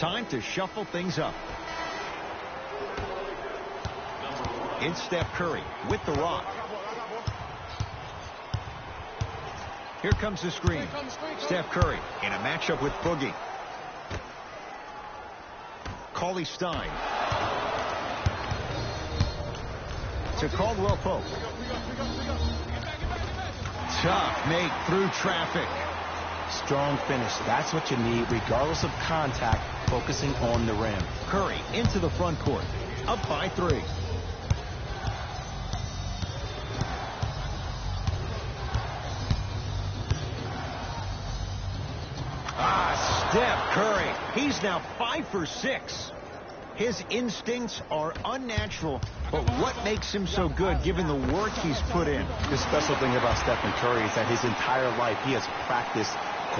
Time to shuffle things up. It's Steph Curry with the rock. Here comes the screen. Steph Curry in a matchup with Boogie. Cauley Stein to Caldwell Pope. Tough make through traffic. Strong finish. That's what you need, regardless of contact, focusing on the rim. Curry into the front court. Up by 3. Steph Curry. He's now 5 for 6. His instincts are unnatural, but what makes him so good given the work he's put in? The special thing about Stephen Curry is that his entire life he has practiced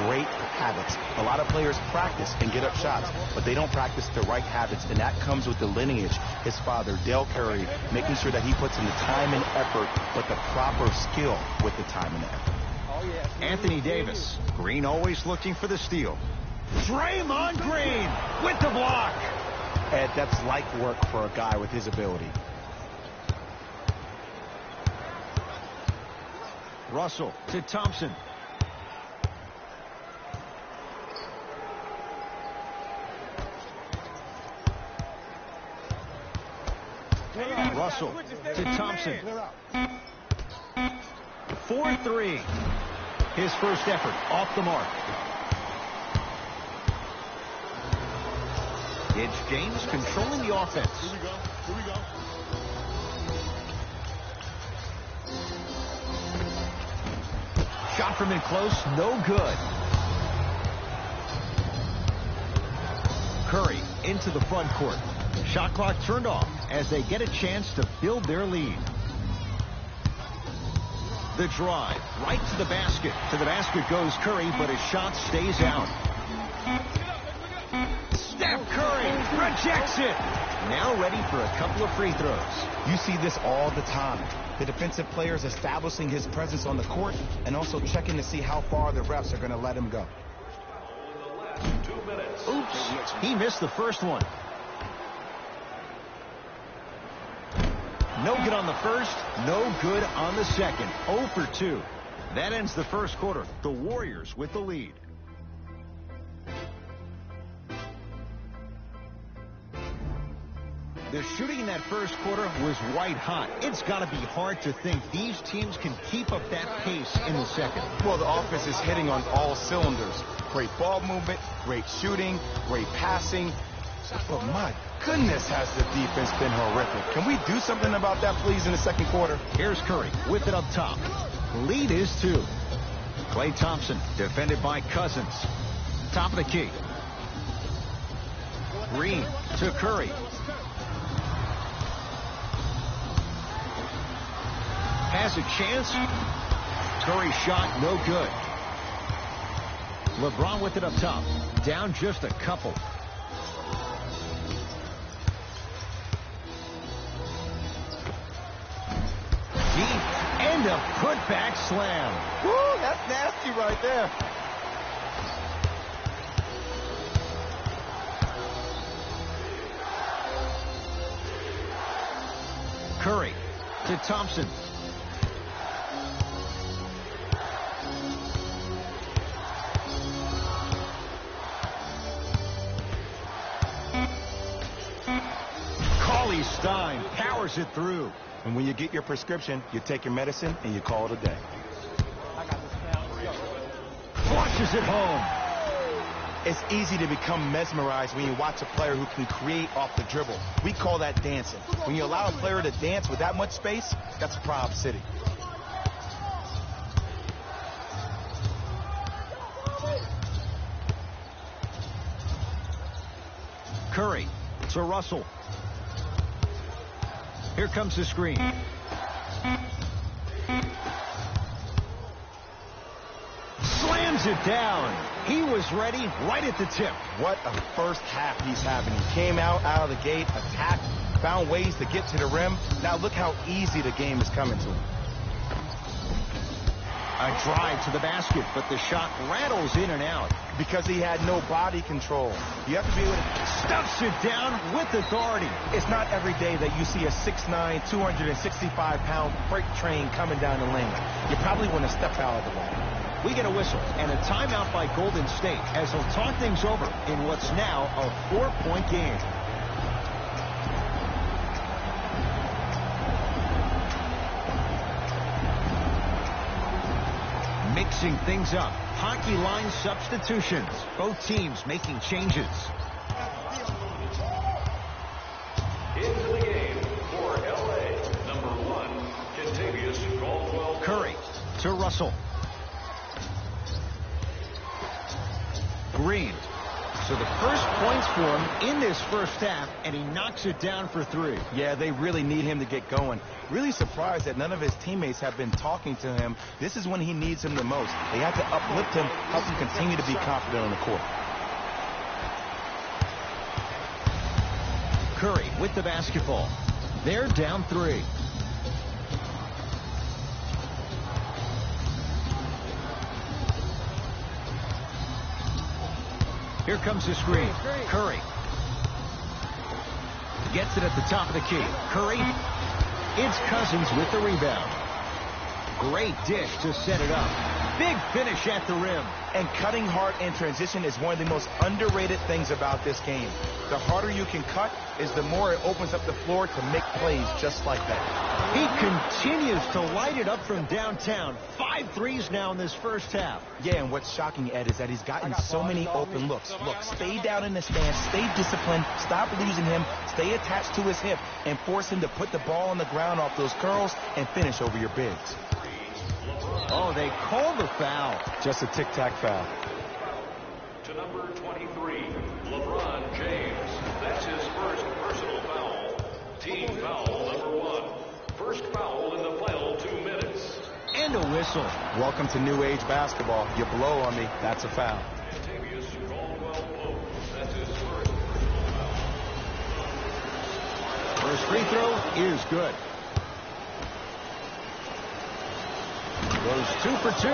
great habits. A lot of players practice and get up shots, but they don't practice the right habits, and that comes with the lineage. His father, Dale Curry, making sure that he puts in the time and effort, but the proper skill with the time and effort. Anthony Davis. Green always looking for the steal. Draymond Green with the block. Ed, that's light work for a guy with his ability. Russell to Thompson. Russell to Thompson. 4-3. His first effort off the mark. It's James controlling the offense. Here we go. Shot from in close, no good. Curry into the front court. Shot clock turned off as they get a chance to build their lead. The drive right to the basket. To the basket goes Curry, but his shot stays out. Steph Curry rejects it. Now ready for a couple of free throws. You see this all the time. The defensive players establishing his presence on the court and also checking to see how far the refs are going to let him go. Oops, he missed the first one. No good on the first, no good on the second. 0 for 2. That ends the first quarter. The Warriors with the lead. The shooting in that first quarter was white hot. It's got to be hard to think these teams can keep up that pace in the second. Well, the offense is hitting on all cylinders. Great ball movement, great shooting, great passing. But my goodness, has the defense been horrific. Can we do something about that, please, in the second quarter? Here's Curry with it up top. Lead is 2. Klay Thompson defended by Cousins. Top of the key. Green to Curry. Has a chance. Curry shot, no good. LeBron with it up top. Down just a couple. Deep and a putback slam. Woo, that's nasty right there. Curry to Thompson. Cauley Stein powers it through. And when you get your prescription, you take your medicine and you call it a day. Flushes it home. It's easy to become mesmerized when you watch a player who can create off the dribble. We call that dancing. When you allow a player to dance with that much space, that's Prob City. Curry to Russell. Here comes the screen. Slams it down. He was ready right at the tip. What a first half he's having. He came out of the gate, attacked, found ways to get to the rim. Now look how easy the game is coming to him. A drive to the basket, but the shot rattles in and out. Because he had no body control. You have to be able to... Stuffs it down with authority. It's not every day that you see a 6'9", 265-pound freight train coming down the lane. You probably want to step out of the way. We get a whistle and a timeout by Golden State as they'll talk things over in what's now a 4-point game. Mixing things up. Hockey line substitutions. Both teams making changes. Into the game for L.A. Number 1, Kentavious Caldwell. Curry to Russell. Green. So the first points for him in this first half, and he knocks it down for 3. Yeah, they really need him to get going. Really surprised that none of his teammates have been talking to him. This is when he needs him the most. They have to uplift him, help him continue to be confident on the court. Curry with the basketball. They're down 3. Here comes the screen. Curry gets it at the top of the key. Curry. It's Cousins with the rebound. Great dish to set it up. Big finish at the rim. And cutting hard in transition is one of the most underrated things about this game. The harder you can cut is the more it opens up the floor to make plays just like that. He continues to light it up from downtown. 5 threes now in this first half. Yeah, and what's shocking, Ed, is that he's gotten so many open looks. Look, stay down in the stance, stay disciplined, stop losing him, stay attached to his hip, and force him to put the ball on the ground off those curls and finish over your bigs. Oh, they called the foul. Just a tic-tac foul. To number 23, LeBron James. That's his first personal foul. Team foul number 1. First foul in the final 2 minutes. And a whistle. Welcome to New Age basketball. You blow on me, that's a foul. Kentavious Caldwell Pope. That's his first personal foul. First free throw is good. Goes 2 for 2.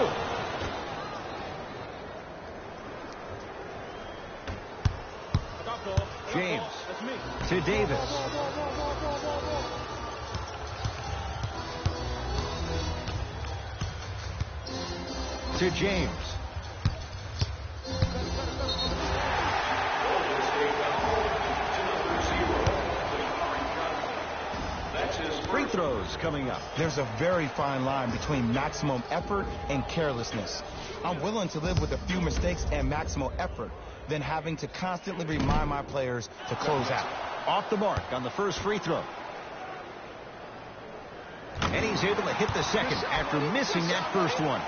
James to Davis. To James. Free throws coming up. There's a very fine line between maximum effort and carelessness. I'm willing to live with a few mistakes and maximal effort than having to constantly remind my players to close out. Off the mark on the first free throw. And he's able to hit the second after missing that first one.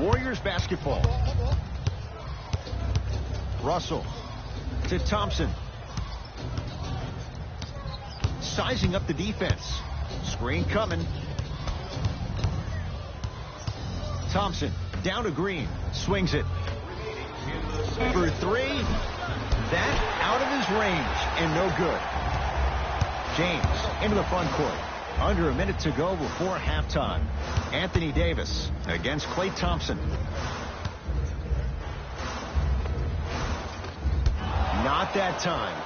Warriors basketball. Russell to Thompson. Sizing up the defense. Screen coming. Thompson down to Green. Swings it. For 3. That out of his range and no good. James into the front court. Under a minute to go before halftime. Anthony Davis against Klay Thompson. Not that time.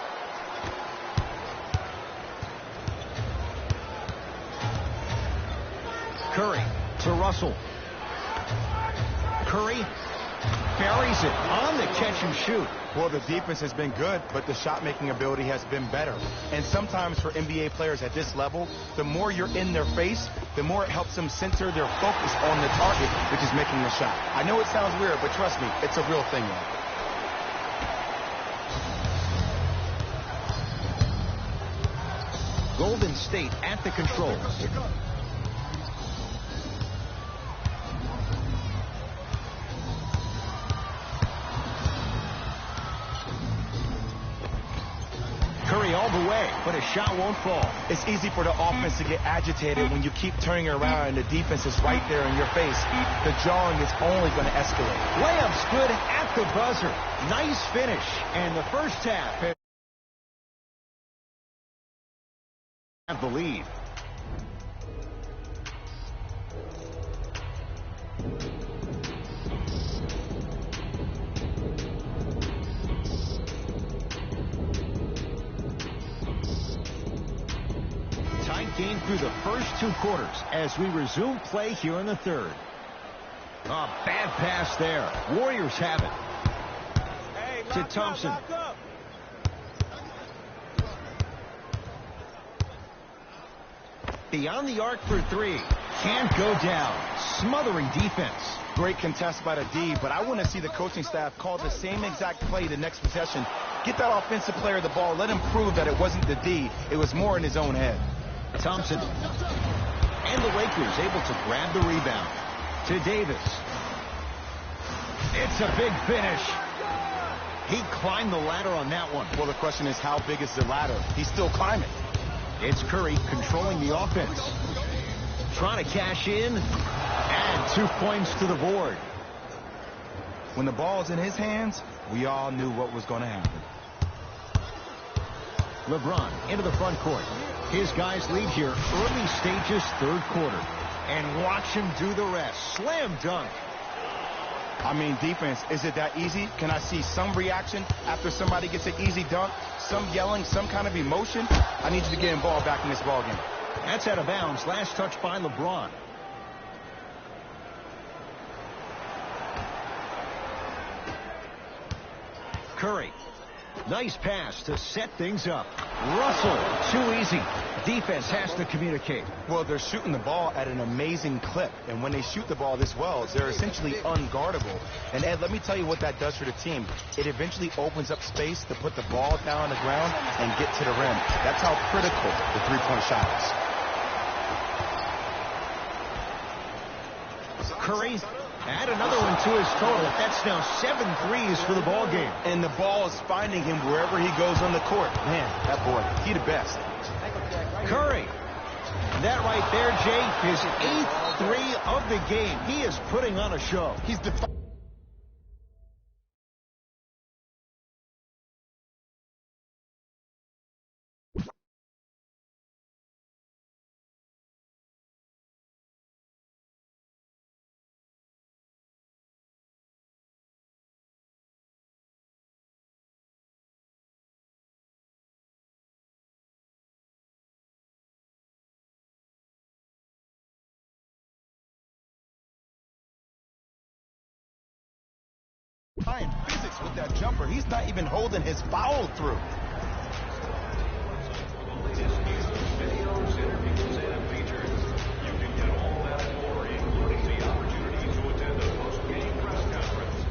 Curry to Russell. Curry buries it on the catch and shoot. Well, the defense has been good, but the shot-making ability has been better. And sometimes for NBA players at this level, the more you're in their face, the more it helps them center their focus on the target, which is making the shot. I know it sounds weird, but trust me, it's a real thing, man. Golden State at the controls. Curry all the way, but his shot won't fall. It's easy for the offense to get agitated when you keep turning around and the defense is right there in your face. The jawing is only going to escalate. Layup's good at the buzzer. Nice finish. And the first half have the lead. gained through the first 2 quarters as we resume play here in the third. A bad pass there. Warriors have it. To Thompson. Beyond the arc for 3. Can't go down. Smothering defense. Great contest by the D, but I want to see the coaching staff call the same exact play the next possession. Get that offensive player the ball. Let him prove that it wasn't the D. It was more in his own head. Thompson. And the Lakers able to grab the rebound. To Davis. It's a big finish. He climbed the ladder on that one. Well, the question is, how big is the ladder? He's still climbing. It's Curry controlling the offense. Trying to cash in. And 2 points to the board. When the ball's in his hands, we all knew what was going to happen. LeBron into the front court. His guys lead here early stages, third quarter. And watch him do the rest. Slam dunk. I mean, defense, is it that easy? Can I see some reaction after somebody gets an easy dunk? Some yelling, some kind of emotion? I need you to get involved back in this ballgame. That's out of bounds. Last touch by LeBron. Curry. Nice pass to set things up. Russell, too easy. Defense has to communicate. Well, they're shooting the ball at an amazing clip. And when they shoot the ball this well, they're essentially unguardable. And, Ed, let me tell you what that does for the team. It eventually opens up space to put the ball down on the ground and get to the rim. That's how critical the three-point shot is. Curry. Add another one to his total. That's now 7 threes for the ball game. And the ball is finding him wherever he goes on the court. Man, that boy, he the best. Curry. That right there, Jay, his 8th 3 of the game. He is putting on a show. He's defying physics with that jumper. He's not even holding his foul through.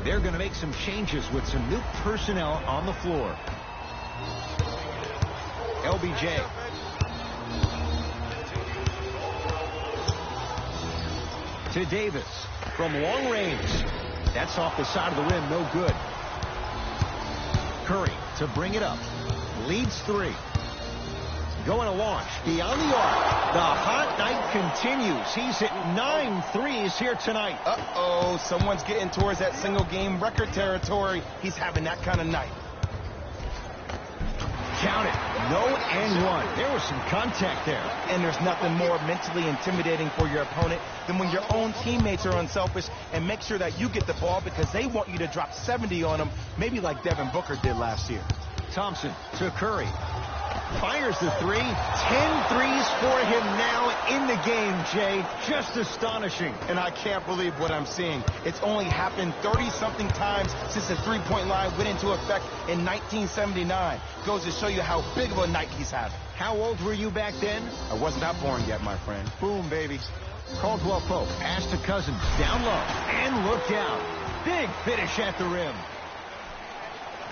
They're going to make some changes with some new personnel on the floor. LBJ. To Davis from long range. That's off the side of the rim, no good. Curry to bring it up. Leads 3. Going to launch beyond the arc. The hot night continues. He's hit 9 threes here tonight. Uh-oh, someone's getting towards that single-game record territory. He's having that kind of night. Count it. No and one. There was some contact there. And there's nothing more mentally intimidating for your opponent than when your own teammates are unselfish and make sure that you get the ball because they want you to drop 70 on them, maybe like Devin Booker did last year. Thompson to Curry. Fires the 3. 10 threes for him now in the game, Jay. Just astonishing. And I can't believe what I'm seeing. It's only happened 30-something times since the three-point line went into effect in 1979. Goes to show you how big of a night he's having. How old were you back then? I was not born yet, my friend. Boom, baby. Caldwell Pope pass to Cousins. Down low. And look down. Big finish at the rim.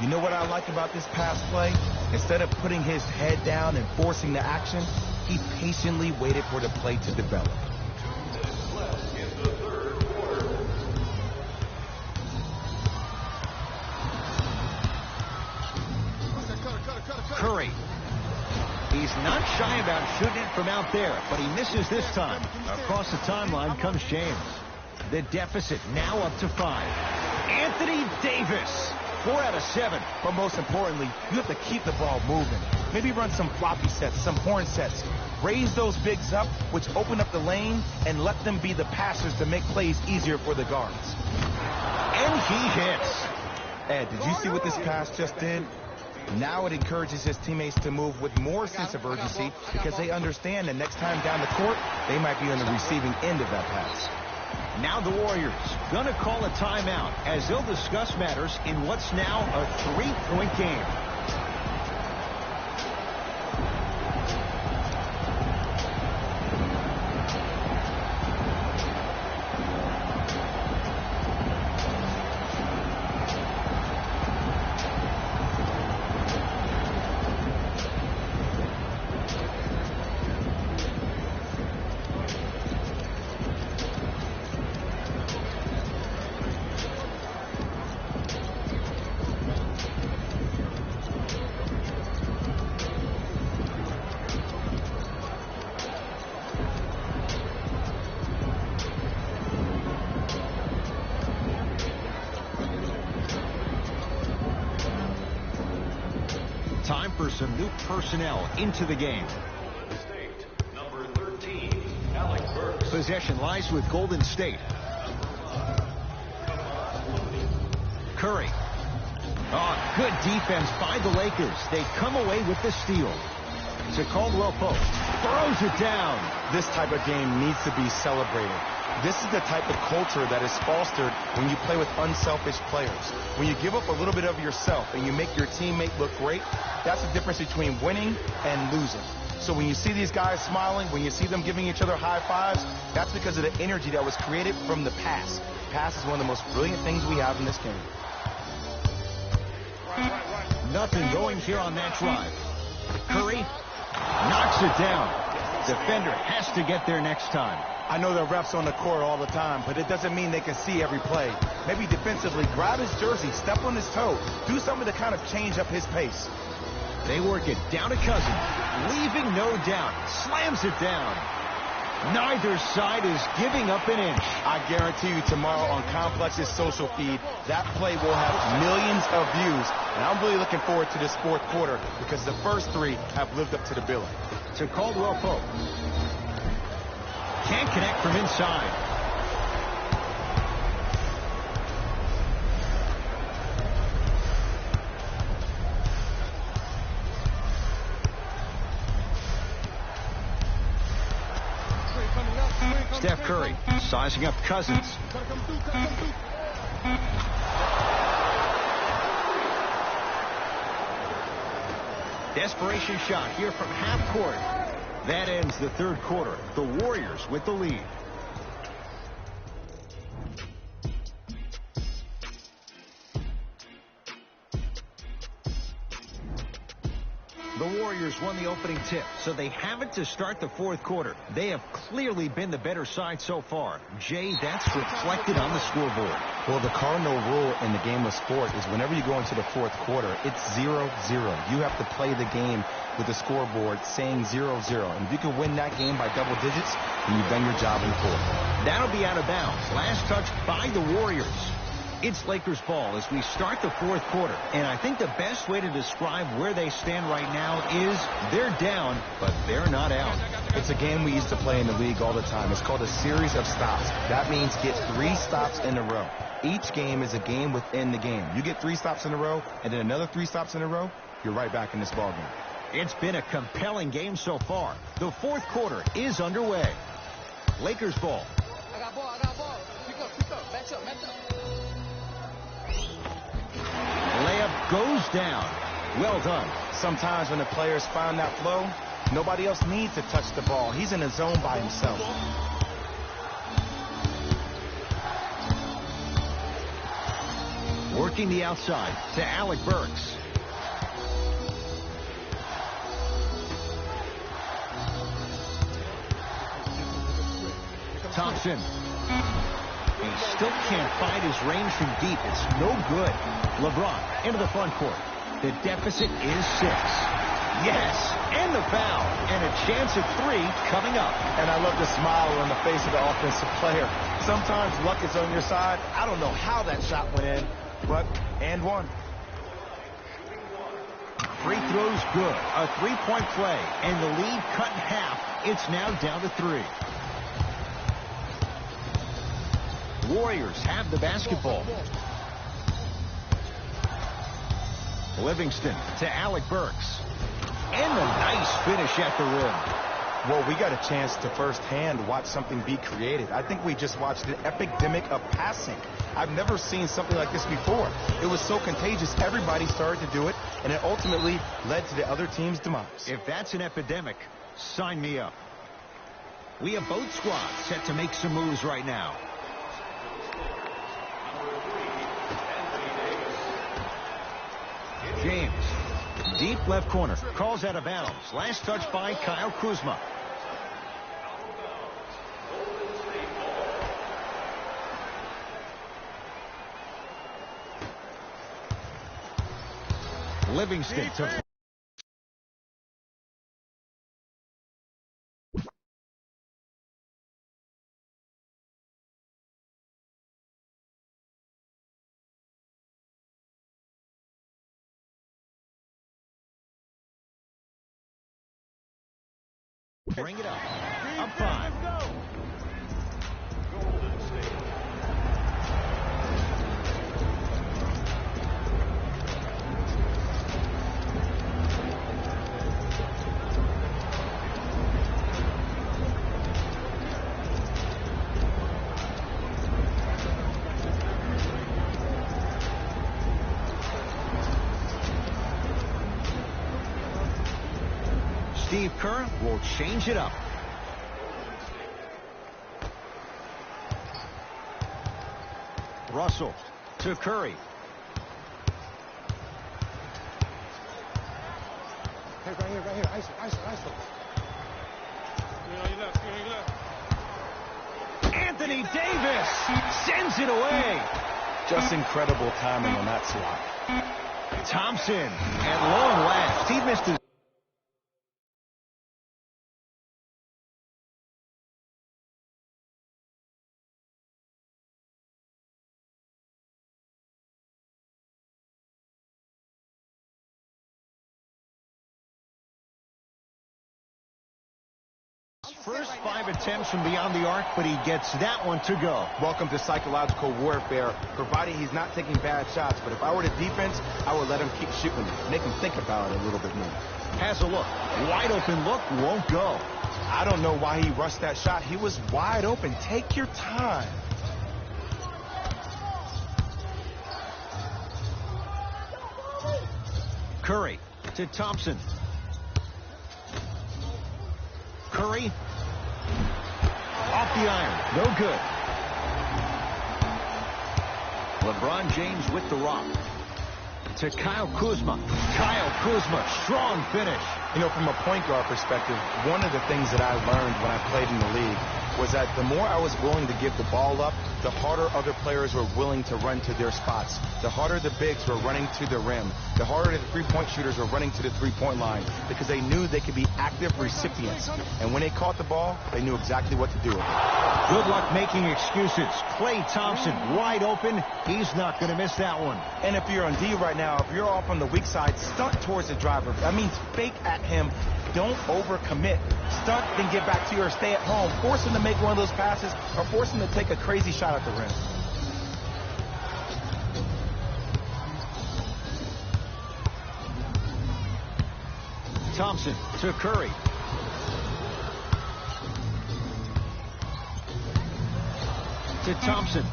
You know what I like about this pass play? Instead of putting his head down and forcing the action, he patiently waited for the play to develop. Curry. He's not shy about shooting it from out there, but he misses this time. Across the timeline comes James. The deficit now up to 5. Anthony Davis. 4 out of 7. But most importantly, you have to keep the ball moving. Maybe run some floppy sets, some horn sets. Raise those bigs up, which open up the lane, and let them be the passers to make plays easier for the guards. And he hits. Ed, did you see what this pass just did? Now it encourages his teammates to move with more sense of urgency because they understand that next time down the court, they might be on the receiving end of that pass. Now the Warriors gonna call a timeout as they'll discuss matters in what's now a 3-point game. Time for some new personnel into the game. State, number 13, Alec Burks. Possession lies with Golden State. Curry. Oh, good defense by the Lakers. They come away with the steal. To Caldwell Pope. Throws it down. This type of game needs to be celebrated. This is the type of culture that is fostered when you play with unselfish players. When you give up a little bit of yourself and you make your teammate look great, that's the difference between winning and losing. So when you see these guys smiling, when you see them giving each other high fives, that's because of the energy that was created from the pass. Pass is one of the most brilliant things we have in this game. Nothing going here on that drive. Curry knocks it down. Defender has to get there next time. I know there are refs on the court all the time, but it doesn't mean they can see every play. Maybe defensively, grab his jersey, step on his toe, do something to kind of change up his pace. They work it down to Cousins, leaving no doubt. Slams it down. Neither side is giving up an inch. I guarantee you tomorrow on Complex's social feed, that play will have millions of views. And I'm really looking forward to this fourth quarter because the first three have lived up to the billing. To Caldwell Pope. Can't connect from inside. Steph Curry sizing up Cousins. Desperation shot here from half court. That ends the third quarter. The Warriors with the lead. The Warriors won the opening tip, so they have it to start the fourth quarter. They have clearly been the better side so far. Jay, that's reflected on the scoreboard. Well, the cardinal rule in the game of sport is whenever you go into the fourth quarter, it's 0-0. You have to play the game with the scoreboard saying 0-0. And if you can win that game by double digits, then you've done your job in fourth. That'll be out of bounds. Last touch by the Warriors. It's Lakers ball as we start the fourth quarter. And I think the best way to describe where they stand right now is they're down, but they're not out. It's a game we used to play in the league all the time. It's called a series of stops. That means get 3 stops in a row. Each game is a game within the game. You get 3 stops in a row, and then another 3 stops in a row, you're right back in this ball game. It's been a compelling game so far. The fourth quarter is underway. Lakers ball. I got ball. Pick up. Match up. Layup goes down. Well done. Sometimes when the players find that flow, nobody else needs to touch the ball. He's in a zone by himself. Working the outside to Alec Burks. Thompson. He still can't find his range from deep. It's no good. LeBron into the front court. The deficit is 6. Yes, and the foul. And a chance at 3 coming up. And I love the smile on the face of the offensive player. Sometimes luck is on your side. I don't know how that shot went in, but and one. Free throws good. A 3-point play. And the lead cut in half. It's now down to 3. Warriors have the basketball. Livingston to Alec Burks. And a nice finish at the rim. Well, we got a chance to firsthand watch something be created. I think we just watched an epidemic of passing. I've never seen something like this before. It was so contagious, everybody started to do it, and it ultimately led to the other team's demise. If that's an epidemic, sign me up. We have both squads set to make some moves right now. James, deep left corner, calls out of bounds. Last touch by Kyle Kuzma. Livingston to... Bring it up. Up 5. Golden State. Steve Kerr will change it up. Russell to Curry. Hey, right here. ISO. Anthony Davis sends it away. Just incredible timing on that swat. Thompson at long last. He missed his... First 5 attempts from beyond the arc, but he gets that one to go. Welcome to psychological warfare, providing he's not taking bad shots. But if I were the defense, I would let him keep shooting, make him think about it a little bit more. Has a look. Wide open look, won't go. I don't know why he rushed that shot. He was wide open. Take your time. Curry to Thompson. Curry off the iron. No good. LeBron James with the rock. To Kyle Kuzma. Kyle Kuzma, strong finish. You know, from a point guard perspective, one of the things that I learned when I played in the league was that the more I was willing to give the ball up, the harder other players were willing to run to their spots. The harder the bigs were running to the rim. The harder the three-point shooters were running to the three-point line because they knew they could be active recipients. And when they caught the ball, they knew exactly what to do with it. Good luck making excuses. Klay Thompson wide open. He's not going to miss that one. And if you're on D right now, if you're off on the weak side, stunt towards the driver. That means fake at him. Don't overcommit. Stunt, then get back to your stay at home. Force him to make one of those passes or force him to take a crazy shot at the rim. Thompson to Curry. To Thompson.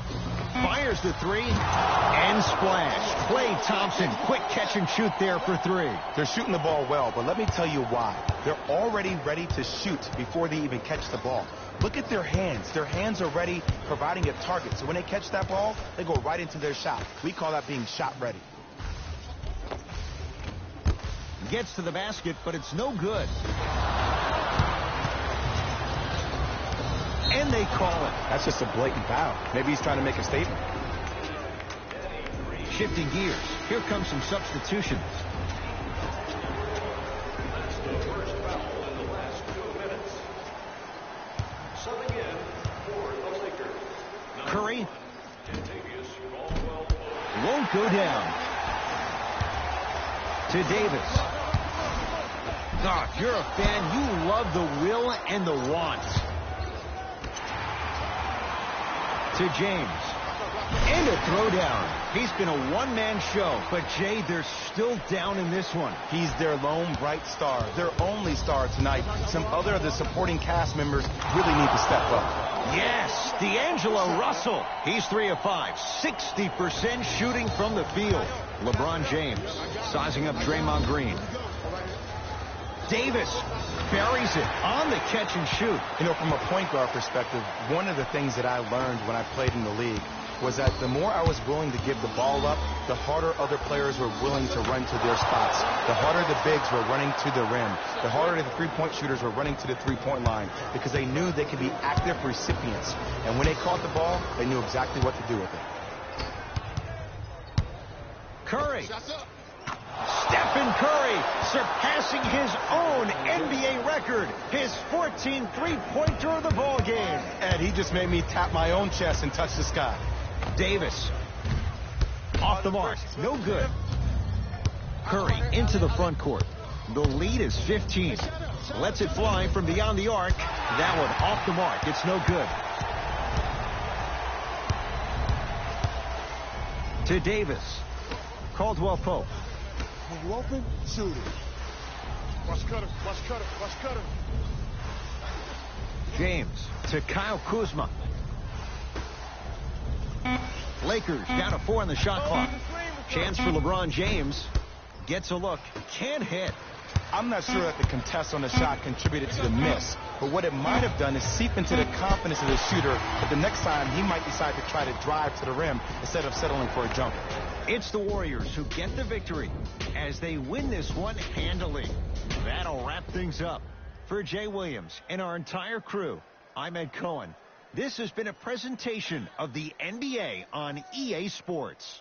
Fires the 3 and splash. Klay Thompson, quick catch and shoot there for 3. They're shooting the ball well, but let me tell you why. They're already ready to shoot before they even catch the ball. Look at their hands. Their hands are ready, providing a target. So when they catch that ball, they go right into their shot. We call that being shot ready. Gets to the basket, but it's no good. And they call it. That's just a blatant foul. Maybe he's trying to make a statement. Shifting gears. Here comes some substitutions. That's the first foul in the last 2 minutes. Subbing in for the Lakers. Curry Caldwell won't go down. To Davis. God, if you're a fan, you love the will and the want. To James. And a throwdown. He's been a one-man show, but Jay, they're still down in this one. He's their lone bright star, their only star tonight. Some other of the supporting cast members really need to step up. Yes, D'Angelo Russell. He's 3 of 5, 60% shooting from the field. LeBron James sizing up Draymond Green. Davis buries it on the catch and shoot. You know, from a point guard perspective, one of the things that I learned when I played in the league was that the more I was willing to give the ball up, the harder other players were willing to run to their spots. The harder the bigs were running to the rim. The harder the three-point shooters were running to the three-point line because they knew they could be active recipients. And when they caught the ball, they knew exactly what to do with it. Curry. Stephen Curry surpassing his own NBA record, his 14th three-pointer of the ball game. And he just made me tap my own chest and touch the sky. Davis off the mark, no good. Curry into the front court. The lead is 15. Lets it fly from beyond the arc. That one off the mark. It's no good. To Davis. Caldwell Pope. When you open, shoot it. Watch cutter, watch cutter, watch cutter. James to Kyle Kuzma. Lakers down to 4 on the shot clock. Chance for LeBron James. Gets a look. Can't hit. I'm not sure that the contest on the shot contributed to the miss, but what it might have done is seep into the confidence of the shooter that the next time he might decide to try to drive to the rim instead of settling for a jumper. It's the Warriors who get the victory as they win this one handily. That'll wrap things up. For Jay Williams and our entire crew, I'm Ed Cohen. This has been a presentation of the NBA on EA Sports.